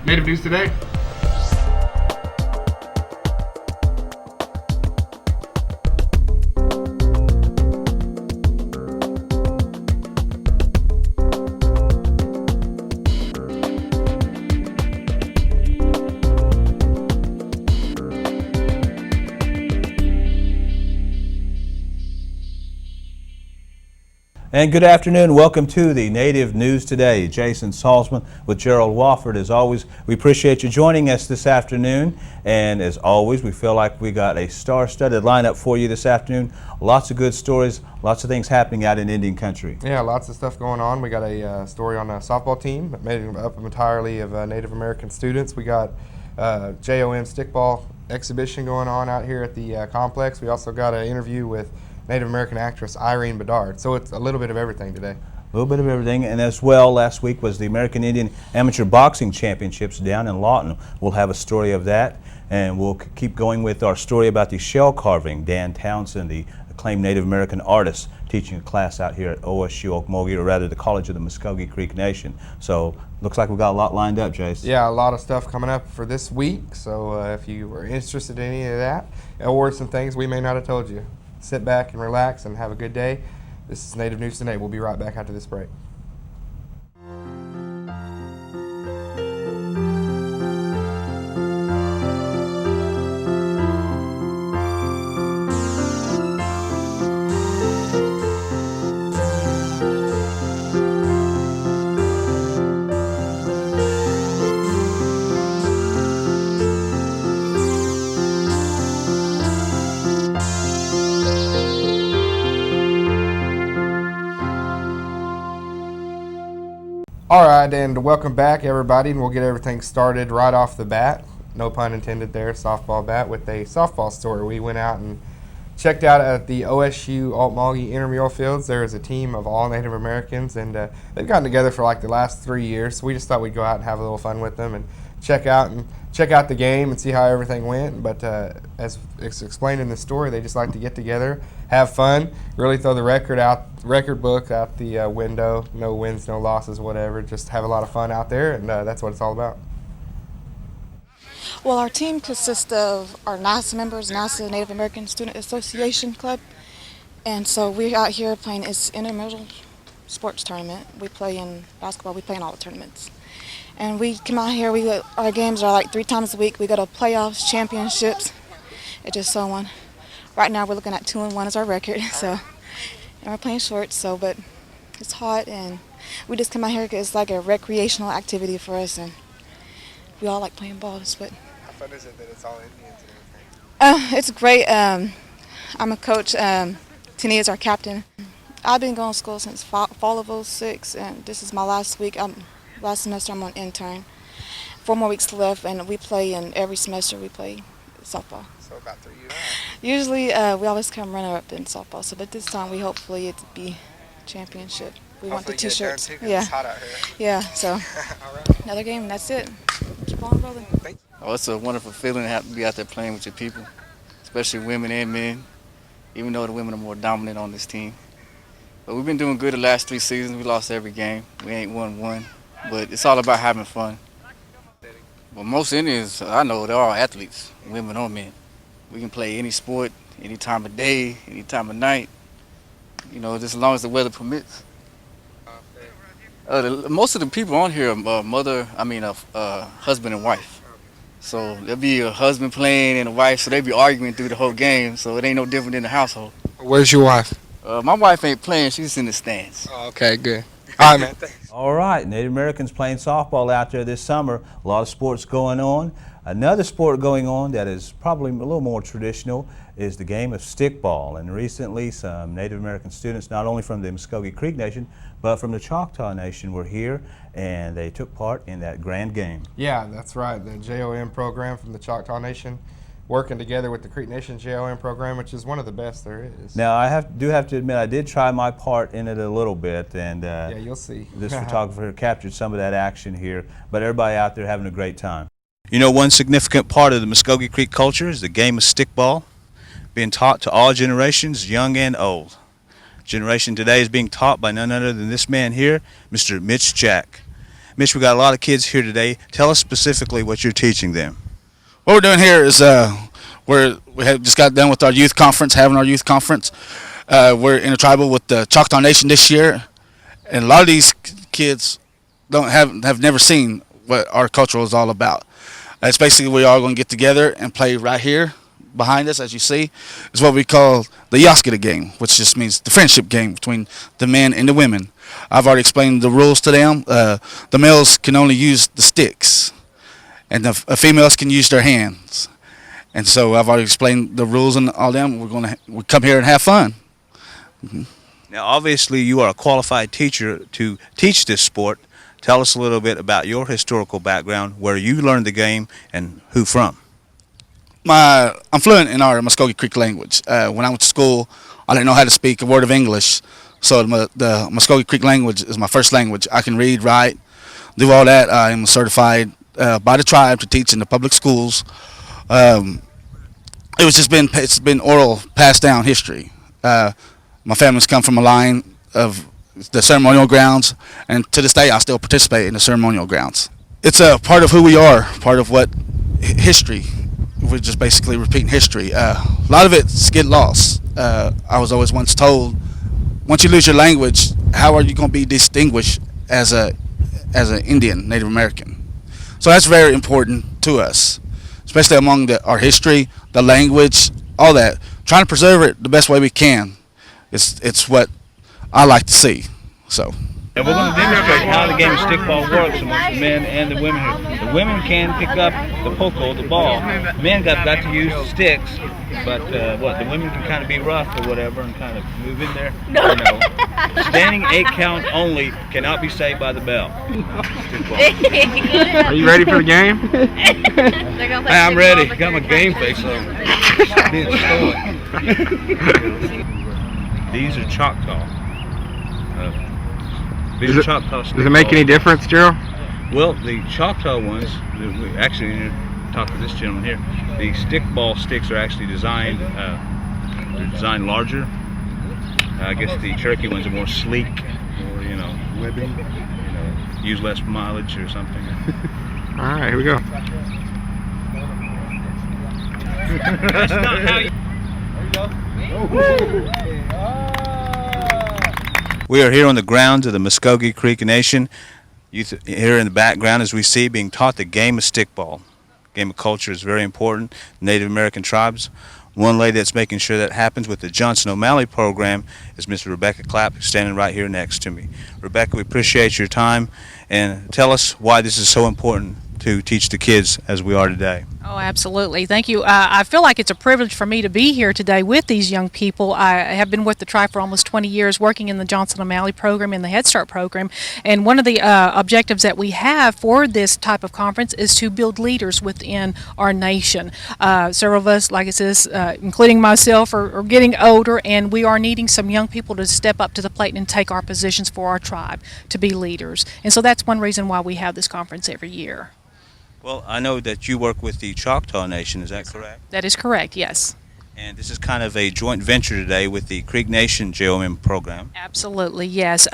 Native News Today. And good afternoon. Welcome to the Native News Today. Jason Salzman with Gerald Wofford. As always, we appreciate you joining us this afternoon. And as always, we feel like we got a star-studded lineup for you this afternoon. Lots of good stories, lots of things happening out in Indian country. Yeah, lots of stuff going on. We got a story on a softball team made up entirely of Native American students. We got JOM Stickball exhibition going on out here at the complex. We also got an interview with Native American actress Irene Bedard. So it's a little bit of everything today. A little bit of everything, and as well, last week was the American Indian Amateur Boxing Championships down in Lawton. We'll have a story of that, and we'll keep going with our story about the shell carving. Dan Townsend, the acclaimed Native American artist, teaching a class out here at OSU Okmulgee, or rather the College of the Muskogee Creek Nation. So looks like we've got a lot lined up, Jace. Yeah, a lot of stuff coming up for this week. So if you were interested in any of that, or some things we may not have told you, sit back and relax and have a good day. This is Native News Today. We'll be right back after this break. All right, and welcome back, everybody, and we'll get everything started right off the bat. No pun intended there, softball bat, with a softball story. We went out and checked out at the OSU Okmulgee intramural fields. There is a team of all Native Americans, and they've gotten together for like the last 3 years. So we just thought we'd go out and have a little fun with them and check out the game and see how everything went. But as it's explained in the story, they just like to get together, have fun, really throw the record book out the window. No wins, no losses, whatever. Just have a lot of fun out there, and that's what it's all about. Well, our team consists of our NASA members, NASA Native American Student Association Club, and so we're out here playing its intramural sports tournament. We play in basketball, we play in all the tournaments. And we come out here, our games are like 3 times a week. We go to playoffs, championships, and just so on. Right now we're looking at 2-1 as our record, so, and we're playing shorts, but it's hot, and we just come out here because it's like a recreational activity for us, and we all like playing balls. But how fun is it that it's all Indians and everything? It's great. I'm a coach. Tini is our captain. I've been going to school since fall of '06, and this is my last week. Last semester I'm on intern. 4 more weeks left, and we play in every semester we play softball. So about 3 years. Usually we always come runner-up in softball, but this time we hopefully it'll be championship. We want the T-shirts. Yeah. It's hot out here. Yeah, so right. Another game, and that's it. Keep on rolling. Oh, it's a wonderful feeling to have to be out there playing with your people, especially women and men, even though the women are more dominant on this team. But we've been doing good the last 3 seasons. We lost every game. We ain't won one, but it's all about having fun. Well, most Indians, I know, they're all athletes, women or men. We can play any sport, any time of day, any time of night, just as long as the weather permits. Most of the people on here are husband and wife. So there'll be a husband playing and a wife, so they be arguing through the whole game, so it ain't no different in the household. Where's your wife? My wife ain't playing, she's in the stands. Oh, okay, good. All right, man. Thanks. All right, Native Americans playing softball out there this summer. A lot of sports going on. Another sport going on that is probably a little more traditional is the game of stickball. And recently some Native American students, not only from the Muskogee Creek Nation, but from the Choctaw Nation were here, and they took part in that grand game. Yeah, that's right. The JOM program from the Choctaw Nation working together with the Creek Nation JOM program, which is one of the best there is. Now, I do have to admit, I did try my part in it a little bit, and yeah, you'll see. This photographer captured some of that action here, but everybody out there having a great time. You know, one significant part of the Muskogee Creek culture is the game of stickball, being taught to all generations, young and old. Generation today is being taught by none other than this man here, Mr. Mitch Jack. Mitch, we got a lot of kids here today. Tell us specifically what you're teaching them. What we're doing here is we have just got done with our youth conference, having our youth conference. We're intertribal with the Choctaw Nation this year, and a lot of these kids have never seen what our culture is all about. It's basically we are going to get together and play right here behind us, as you see. It's what we call the Yaskita game, which just means the friendship game between the men and the women. I've already explained the rules to them. The males can only use the sticks, and the females can use their hands. And so I've already explained the rules and all them. We come here and have fun. Mm-hmm. Now, obviously, you are a qualified teacher to teach this sport. Tell us a little bit about your historical background, where you learned the game, and who from. I'm fluent in our Muskogee Creek language. When I went to school, I didn't know how to speak a word of English, so the Muskogee Creek language is my first language. I can read, write, do all that. I am certified by the tribe to teach in the public schools. It's been oral, passed down history. My family's come from a line of the ceremonial grounds, and to this day I still participate in the ceremonial grounds. It's a part of who we are, part of what history. We're just basically repeating history. A lot of it's get lost. I was always once told, once you lose your language, how are you going to be distinguished as an Indian, Native American? So that's very important to us, especially among our history, the language, all that. Trying to preserve it the best way we can. It's what I like to see. So. And we're going to demonstrate how the game of stickball works amongst the men and the women here. The women can pick up the poco, the ball. The men got to use the sticks, but the women can kind of be rough or whatever and kind of move in there. No. Standing 8 count only cannot be saved by the bell. Are you ready for the game? Hey, I'm ready. Got my game face on. Being stolen. These are Choctaw. Does it make any difference, Gerald? Well, the Choctaw ones, we actually talk to this gentleman here. The stickball sticks are actually designed. They're designed larger. I guess the Cherokee ones are more sleek, or webbing. Use less mileage or something. All right, here we go. That's not how you. There you go. We are here on the grounds of the Muskogee Creek Nation. Youth here in the background, as we see, being taught the game of stickball. Game of culture is very important. Native American tribes. One lady that's making sure that happens with the Johnson O'Malley program is Miss Rebecca Clapp, standing right here next to me. Rebecca, we appreciate your time, and tell us why this is so important to teach the kids as we are today. Oh, absolutely. Thank you. I feel like it's a privilege for me to be here today with these young people. I have been with the tribe for almost 20 years, working in the Johnson O'Malley program and the Head Start program. And one of the objectives that we have for this type of conference is to build leaders within our nation. Several of us, like it says, including myself, are getting older, and we are needing some young people to step up to the plate and take our positions for our tribe to be leaders. And so that's one reason why we have this conference every year. Well, I know that you work with the Choctaw Nation, is that correct? That is correct, yes. And this is kind of a joint venture today with the Creek Nation JOM program. Absolutely, yes.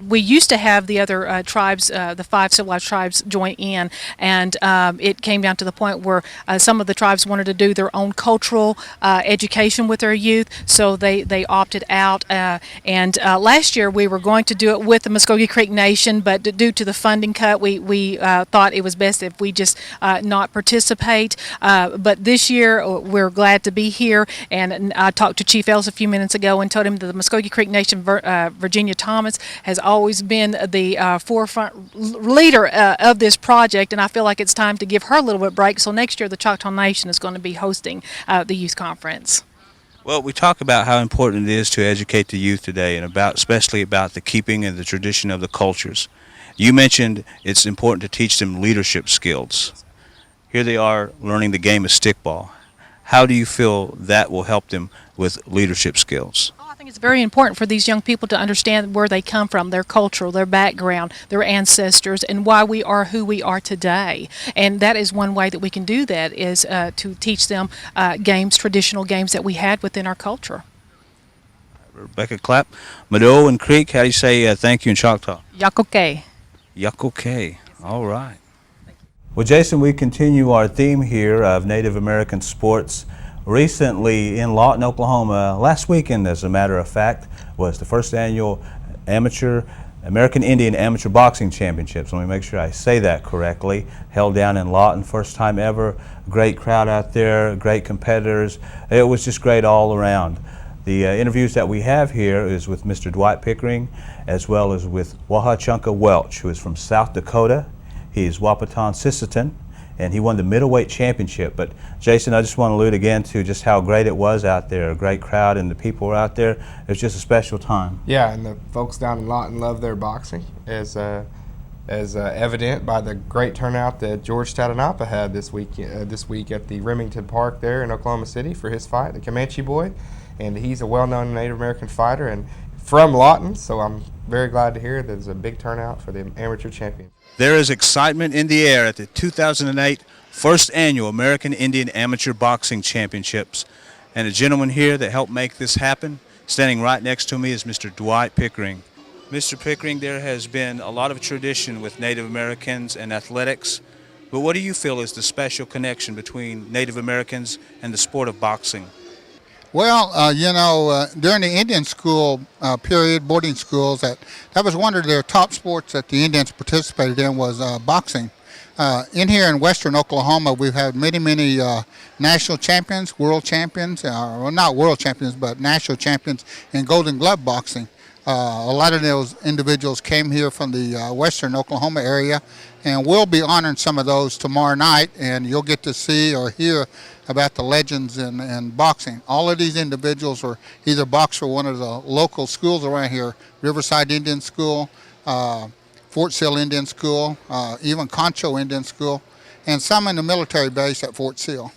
We used to have the other tribes, the 5 civilized tribes, join in, and it came down to the point where some of the tribes wanted to do their own cultural education with their youth, so they opted out. And last year we were going to do it with the Muskogee Creek Nation, but due to the funding cut, we thought it was best if we just not participate. But this year we're glad to be here, and I talked to Chief Ellis a few minutes ago and told him that the Muskogee Creek Nation, Virginia Thomas, has always been the forefront leader of this project, and I feel like it's time to give her a little bit of break. So next year the Choctaw Nation is going to be hosting the youth conference. Well, we talk about how important it is to educate the youth today, and especially about the keeping and the tradition of the cultures. You mentioned it's important to teach them leadership skills. Here they are learning the game of stickball. How do you feel that will help them with leadership skills? I think it's very important for these young people to understand where they come from, their culture, their background, their ancestors, and why we are who we are today. And that is one way that we can do that, is to teach them games, traditional games that we had within our culture. Rebecca Clapp, Mado and Creek, how do you say thank you in Choctaw? Yakoke. Yuck, all right. Well, Jason, we continue our theme here of Native American sports. Recently in Lawton, Oklahoma, last weekend, as a matter of fact, was the first annual American Indian Amateur Boxing Championships. Let me make sure I say that correctly. Held down in Lawton, first time ever. Great crowd out there, great competitors. It was just great all around. The interviews that we have here is with Mr. Dwight Pickering, as well as with Wahachunka Welch, who is from South Dakota. He's Wahpeton Sisseton, and he won the middleweight championship. But Jason, I just want to allude again to just how great it was out there. A great crowd, and the people were out there. It was just a special time. Yeah, and the folks down in Lawton love their boxing, as evident by the great turnout that George Tatanapa had this week at the Remington Park there in Oklahoma City for his fight, the Comanche Boy. And he's a well-known Native American fighter and from Lawton, so I'm very glad to hear that there's a big turnout for the amateur champion. There is excitement in the air at the 2008 First Annual American Indian Amateur Boxing Championships. And a gentleman here that helped make this happen, standing right next to me, is Mr. Dwight Pickering. Mr. Pickering, there has been a lot of tradition with Native Americans and athletics, but what do you feel is the special connection between Native Americans and the sport of boxing? Well, during the Indian school period, boarding schools, that was one of their top sports that the Indians participated in was boxing. In here in western Oklahoma, we've had many national champions, world champions, well, not world champions, but national champions in Golden Glove boxing. A lot of those individuals came here from the western Oklahoma area, and we'll be honoring some of those tomorrow night, and you'll get to see or hear about the legends in boxing. All of these individuals were either boxed for one of the local schools around here, Riverside Indian School, Fort Sill Indian School, even Concho Indian School, and some in the military base at Fort Sill.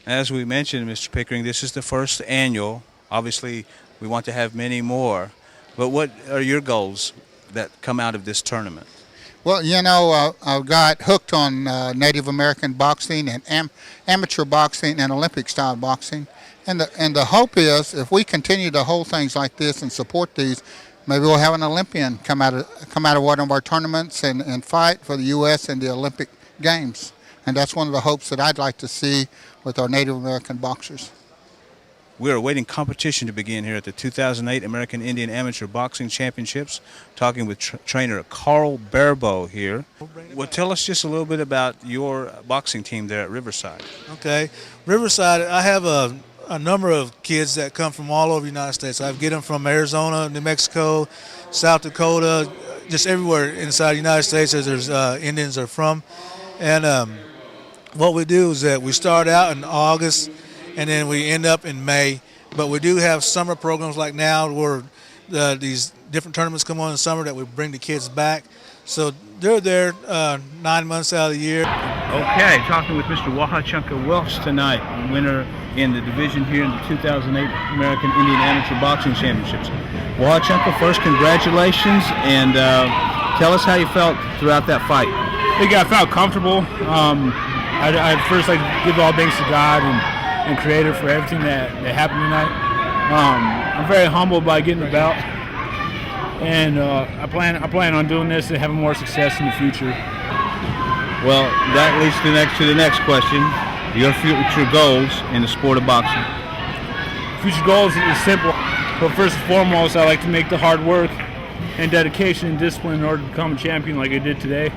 As we mentioned, Mr. Pickering, this is the first annual. Obviously, we want to have many more. But what are your goals that come out of this tournament? Well, I've got hooked on Native American boxing and amateur boxing and Olympic-style boxing. And the hope is, if we continue to hold things like this and support these, maybe we'll have an Olympian come out of one of our tournaments and fight for the U.S. in the Olympic Games. And that's one of the hopes that I'd like to see with our Native American boxers. We are awaiting competition to begin here at the 2008 American Indian Amateur Boxing Championships. Talking with trainer Carl Barbeau here. Well, tell us just a little bit about your boxing team there at Riverside. Okay, Riverside, I have a number of kids that come from all over the United States. I get them from Arizona, New Mexico, South Dakota, just everywhere inside the United States as there's Indians are from. And what we do is that we start out in August, and then we end up in May. But we do have summer programs like now where these different tournaments come on in the summer that we bring the kids back. So they're there 9 months out of the year. Okay, talking with Mr. Wahachunka Welch tonight, winner in the division here in the 2008 American Indian Amateur Boxing Championships. Wahachunka, first, congratulations, and tell us how you felt throughout that fight. I think I felt comfortable. I'd first like to give all thanks to God and Creator for everything that happened tonight. I'm very humbled by getting the belt, and I plan on doing this and having more success in the future. Well, that leads to the next question. Your future goals in the sport of boxing. Future goals is simple, but first and foremost, I like to make the hard work and dedication and discipline in order to become a champion like I did today,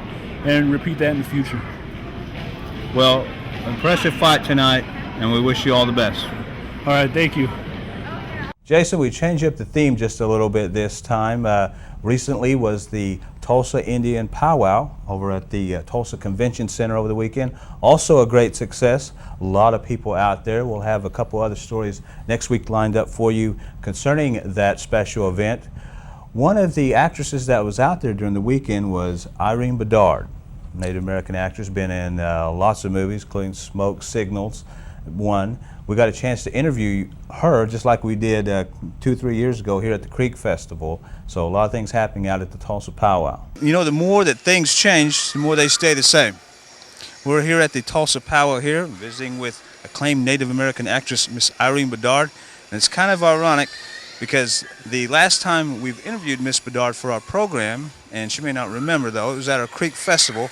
and repeat that in the future. Well, impressive fight tonight, and we wish you all the best. All right, thank you. Jason, we changed up the theme just a little bit this time. Recently was the Tulsa Indian Powwow over at the Tulsa Convention Center over the weekend. Also a great success. A lot of people out there. We'll have a couple other stories next week lined up for you concerning that special event. One of the actresses that was out there during the weekend was Irene Bedard, Native American actress, been in lots of movies, including Smoke Signals, one. We got a chance to interview her just like we did 2-3 years ago here at the Creek Festival. So a lot of things happening out at the Tulsa Powwow. You know, the more that things change, the more they stay the same. We're here at the Tulsa Powwow here, visiting with acclaimed Native American actress Miss Irene Bedard. And it's kind of ironic because the last time we've interviewed Miss Bedard for our program, and she may not remember though, it was at our Creek Festival.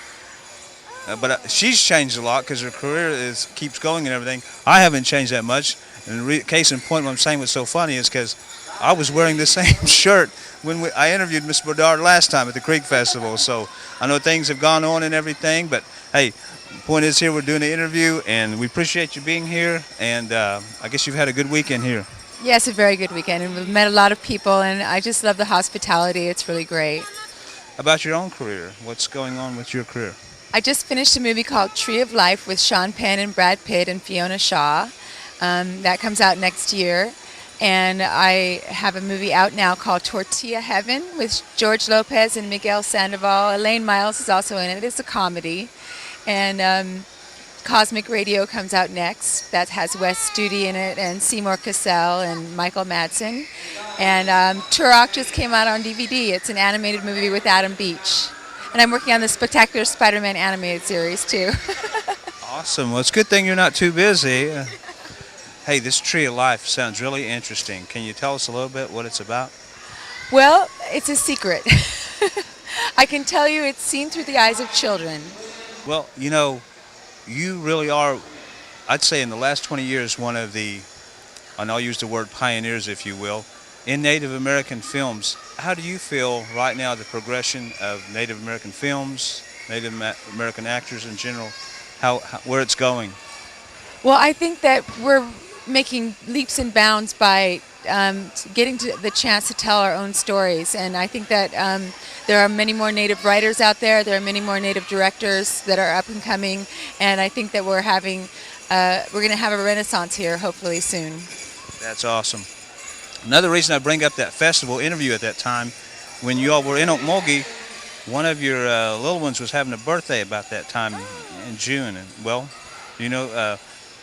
But she's changed a lot because her career keeps going and everything. I haven't changed that much. And case in point, what I'm saying was so funny is because I was wearing the same shirt when I interviewed Miss Bedard last time at the Creek Festival. So I know things have gone on and everything, but hey, the point is here we're doing the interview, and we appreciate you being here. And I guess you've had a good weekend here. Yes, a very good weekend, and we've met a lot of people, and I just love the hospitality. It's really great. About your own career, what's going on with your career? I just finished a movie called Tree of Life with Sean Penn and Brad Pitt and Fiona Shaw. That comes out next year. And I have a movie out now called Tortilla Heaven with George Lopez and Miguel Sandoval. Elaine Miles is also in it. It's a comedy. And Cosmic Radio comes out next. That has Wes Studi in it and Seymour Cassell and Michael Madsen. And Turok just came out on DVD. It's an animated movie with Adam Beach. And I'm working on the Spectacular Spider-Man animated series, too. Awesome. Well, it's a good thing you're not too busy. Hey, this Tree of Life sounds really interesting. Can you tell us a little bit what it's about? Well, it's a secret. I can tell you it's seen through the eyes of children. Well, you know, you really are, I'd say in the last 20 years, one of the, and I'll use the word pioneers, if you will, in Native American films. How do you feel right now the progression of Native American films, Native American actors in general, where it's going? Well, I think that we're making leaps and bounds by getting to the chance to tell our own stories. And I think that there are many more Native writers out there. There are many more Native directors that are up and coming. And I think that we're going to have a renaissance here hopefully soon. That's awesome. Another reason I bring up that festival interview at that time, when you all were in Okmulgee, one of your little ones was having a birthday about that time in June. And, well, you know,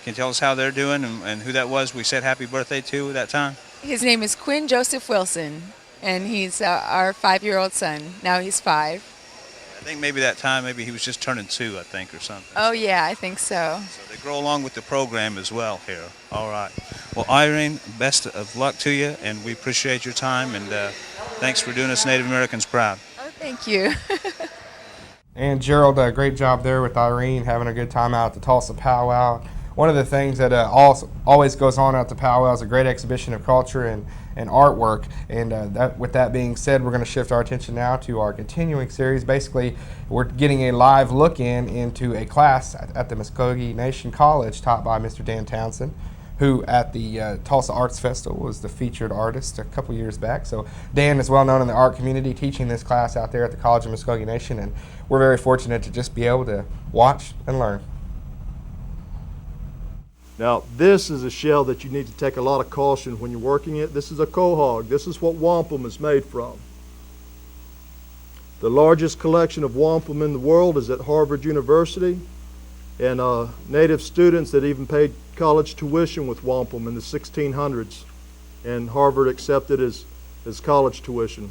can you tell us how they're doing and who that was we said happy birthday to that time? His name is Quinn Joseph Wilson, and he's our 5-year-old son. Now he's 5. I think maybe that time, maybe he was just turning 2, I think, or something. Oh, yeah, I think so. So they grow along with the program as well here. All right. Well, Irene, best of luck to you, and we appreciate your time, and thanks for doing us Native Americans proud. Oh, thank you. And Gerald, great job there with Irene, having a good time out at the Tulsa Powwow. One of the things that always goes on at the powwow is a great exhibition of culture and artwork. And with that being said, we're going to shift our attention now to our continuing series. Basically, we're getting a live look into a class at the Muskogee Nation College taught by Mr. Dan Townsend, who at the Tulsa Arts Festival was the featured artist a couple years back. So Dan is well known in the art community teaching this class out there at the College of Muskogee Nation, and we're very fortunate to just be able to watch and learn. Now, this is a shell that you need to take a lot of caution when you're working it. This is a quahog. This is what wampum is made from. The largest collection of wampum in the world is at Harvard University, and native students that even paid college tuition with wampum in the 1600s, and Harvard accepted as college tuition.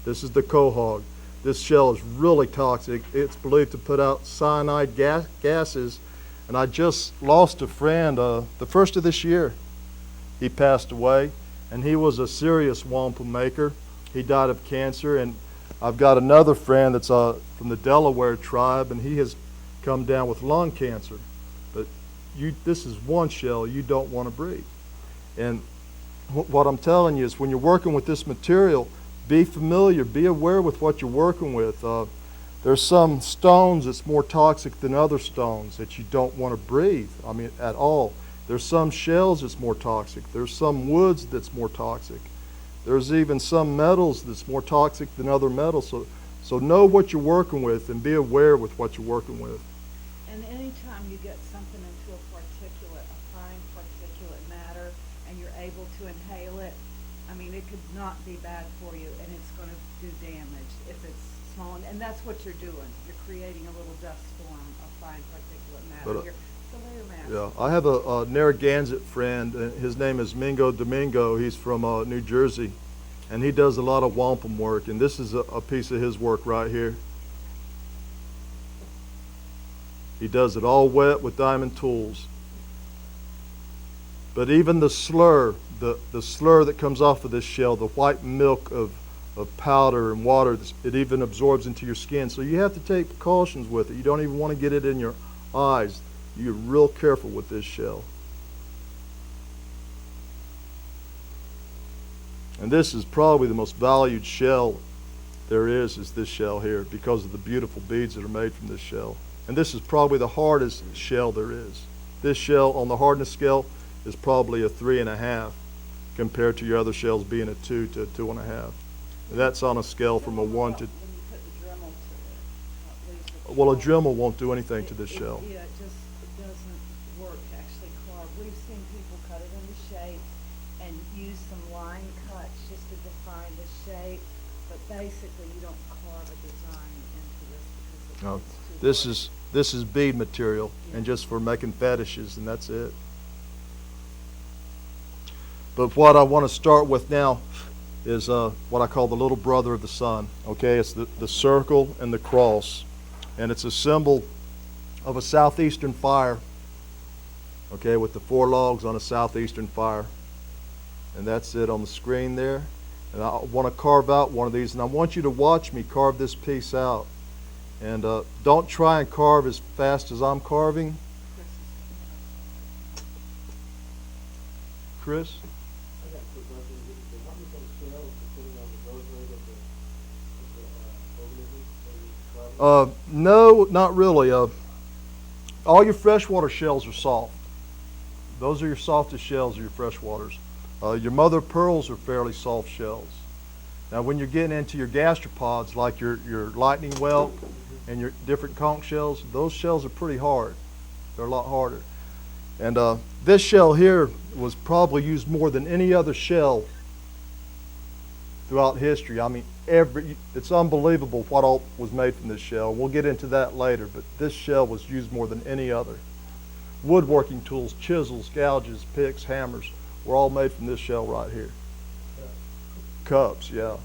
This is the quahog. This shell is really toxic. It's believed to put out cyanide gases. And I just lost a friend the first of this year. He passed away, and he was a serious wampum maker. He died of cancer, and I've got another friend that's from the Delaware tribe, and he has come down with lung cancer. But this is one shell you don't want to breathe. And what I'm telling you is when you're working with this material, be familiar, be aware with what you're working with. There's some stones that's more toxic than other stones that you don't want to breathe, I mean, at all. There's some shells that's more toxic. There's some woods that's more toxic. There's even some metals that's more toxic than other metals. So know what you're working with and be aware with what you're working with. And anytime you get something into a fine particulate matter, and you're able to inhale it, I mean, it could not be bad for you, and it's going to do damage if it's small, and that's what you're doing. You're creating a little dust storm of fine particulate matter. So yeah, I have a Narragansett friend. His name is Mingo Domingo. He's from New Jersey, and he does a lot of wampum work, and this is a piece of his work right here. He does it all wet with diamond tools. But even the slur the slur that comes off of this shell, the white milk of powder and water, it even absorbs into your skin. So you have to take precautions with it. You don't even want to get it in your eyes. You're real careful with this shell. And this is probably the most valued shell there is this shell here, because of the beautiful beads that are made from this shell. And this is probably the hardest shell there is. This shell on the hardness scale is probably a 3.5 compared to your other shells being a 2 to a 2.5. And that's on a scale from a 1 to... Well, a Dremel won't do anything to this shell. Yeah, it doesn't work to actually carve. We've seen people cut it into shapes and use some line cuts just to define the shape, but basically you don't carve a design into this because No, it's too hard. this is bead material, and just for making fetishes, and that's it. But what I want to start with now is what I call the little brother of the sun. Okay, it's the circle and the cross, and it's a symbol of a southeastern fire. Okay, with the 4 logs on a southeastern fire, and that's it on the screen there. And I want to carve out one of these, and I want you to watch me carve this piece out. And don't try and carve as fast as I'm carving. Chris? No, not really. All your freshwater shells are soft. Those are your softest shells, are your freshwaters. Your mother of pearls are fairly soft shells. Now, when you're getting into your gastropods, like your lightning whelk and your different conch shells, those shells are pretty hard. They're a lot harder. And this shell here was probably used more than any other shell throughout history. I mean, it's unbelievable what all was made from this shell. We'll get into that later, but this shell was used more than any other. Woodworking tools, chisels, gouges, picks, hammers were all made from this shell right here. Cups, yeah.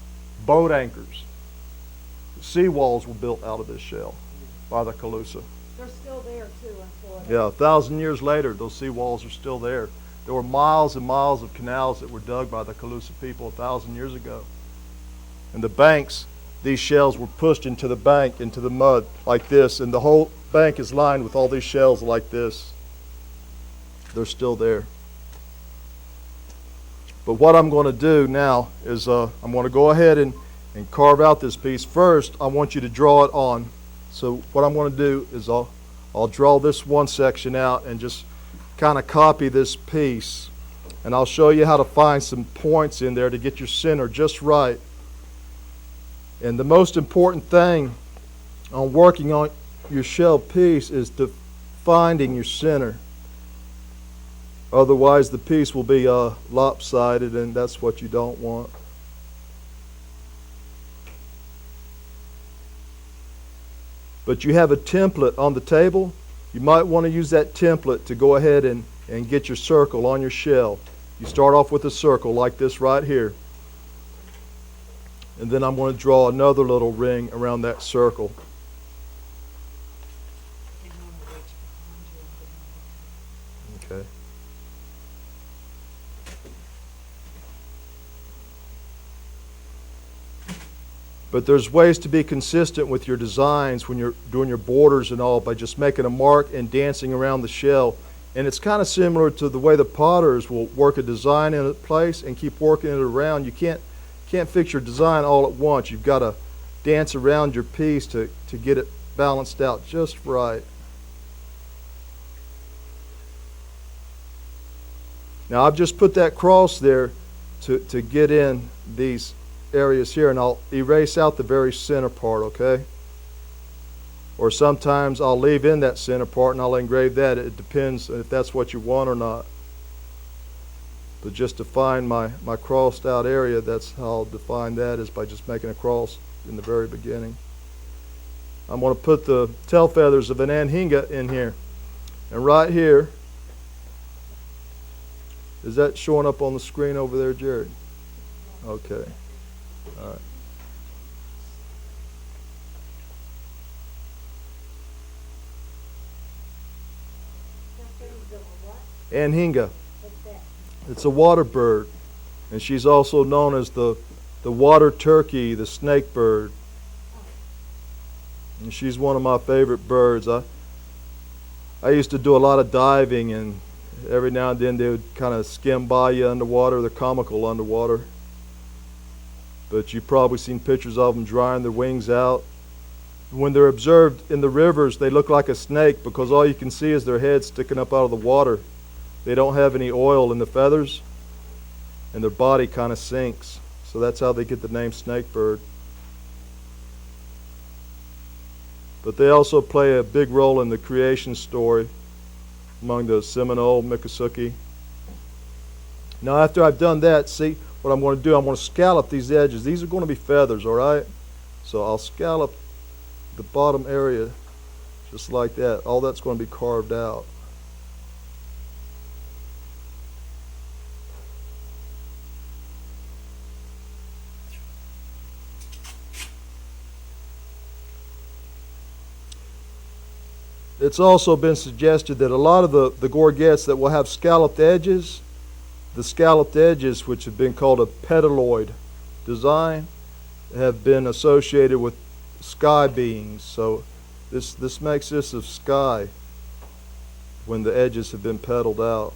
Boat anchors. Seawalls were built out of this shell by the Calusa. They're still there too in Florida. Yeah, 1,000 years later, those seawalls are still there. There were miles and miles of canals that were dug by the Calusa people 1,000 years ago. And the banks, these shells were pushed into the bank, into the mud like this, and the whole bank is lined with all these shells like this. They're still there. But what I'm going to do now is I'm going to go ahead and carve out this piece. First, I want you to draw it on. So what I'm going to do is I'll draw this one section out and just kind of copy this piece. And I'll show you how to find some points in there to get your center just right. And the most important thing on working on your shell piece is finding your center. Otherwise, the piece will be lopsided, and that's what you don't want. But you have a template on the table. You might want to use that template to go ahead and get your circle on your shell. You start off with a circle like this right here. And then I'm going to draw another little ring around that circle. Okay. But there's ways to be consistent with your designs when you're doing your borders and all by just making a mark and dancing around the shell. And it's kind of similar to the way the potters will work a design in a place and keep working it around. You can't fix your design all at once. You've got to dance around your piece to get it balanced out just right. Now I've just put that cross there to get in these areas here, and I'll erase out the very center part, okay? Or sometimes I'll leave in that center part and I'll engrave that. It depends if that's what you want or not. But just to find my crossed out area, that's how I'll define that, is by just making a cross in the very beginning. I'm going to put the tail feathers of an anhinga in here. And right here, is that showing up on the screen over there, Jared? Okay. All right. Anhinga. It's a water bird, and she's also known as the water turkey, the snake bird. And she's one of my favorite birds. I used to do a lot of diving, and every now and then they would kind of skim by you underwater. They're comical underwater. But you've probably seen pictures of them drying their wings out. When they're observed in the rivers, they look like a snake because all you can see is their head sticking up out of the water. They don't have any oil in the feathers, and their body kind of sinks. So that's how they get the name snake bird. But they also play a big role in the creation story among the Seminole, Miccosukee. Now after I've done that, see what I'm going to do, I'm going to scallop these edges. These are going to be feathers, all right? So I'll scallop the bottom area just like that. All that's going to be carved out. It's also been suggested that a lot of the gorgets that will have scalloped edges, the scalloped edges, which have been called a petaloid design, have been associated with sky beings. So this makes this of sky when the edges have been petaled out.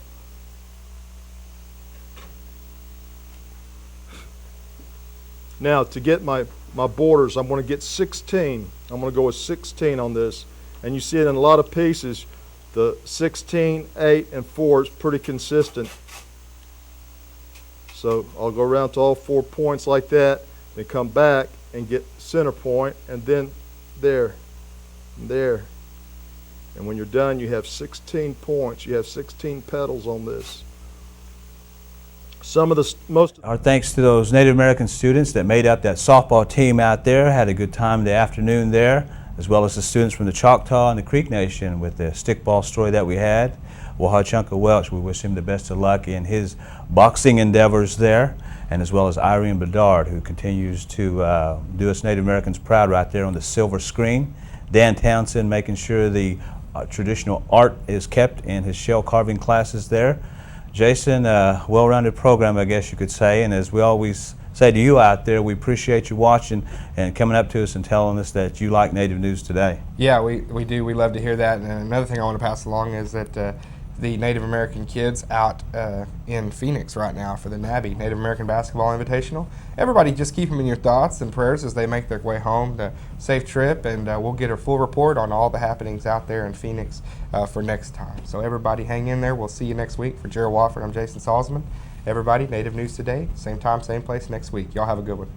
Now to get my borders, I'm going to get 16. I'm going to go with 16 on this. And you see it in a lot of pieces. The 16, 8, and 4 is pretty consistent. So I'll go around to all 4 points like that, then come back and get center point, and then there, and there. And when you're done, you have 16 points. You have 16 petals on this. Some of the most... Our thanks to those Native American students that made up that softball team out there. Had a good time in the afternoon there, as well as the students from the Choctaw and the Creek Nation with the stickball story that we had. Wahachunka Welch, we wish him the best of luck in his boxing endeavors there, and as well as Irene Bedard, who continues to do us Native Americans proud right there on the silver screen. Dan Townsend making sure the traditional art is kept in his shell carving classes there. Jason, well-rounded program, I guess you could say, and as we always say to you out there, we appreciate you watching and coming up to us and telling us that you like Native News Today. Yeah, we do. We love to hear that. And another thing I want to pass along is that the Native American kids out in Phoenix right now for the NABI, Native American Basketball Invitational. Everybody just keep them in your thoughts and prayers as they make their way home. Safe trip, and we'll get a full report on all the happenings out there in Phoenix for next time. So everybody hang in there. We'll see you next week. For Gerald Wofford, I'm Jason Salzman. Everybody, Native News Today, same time, same place next week. Y'all have a good one.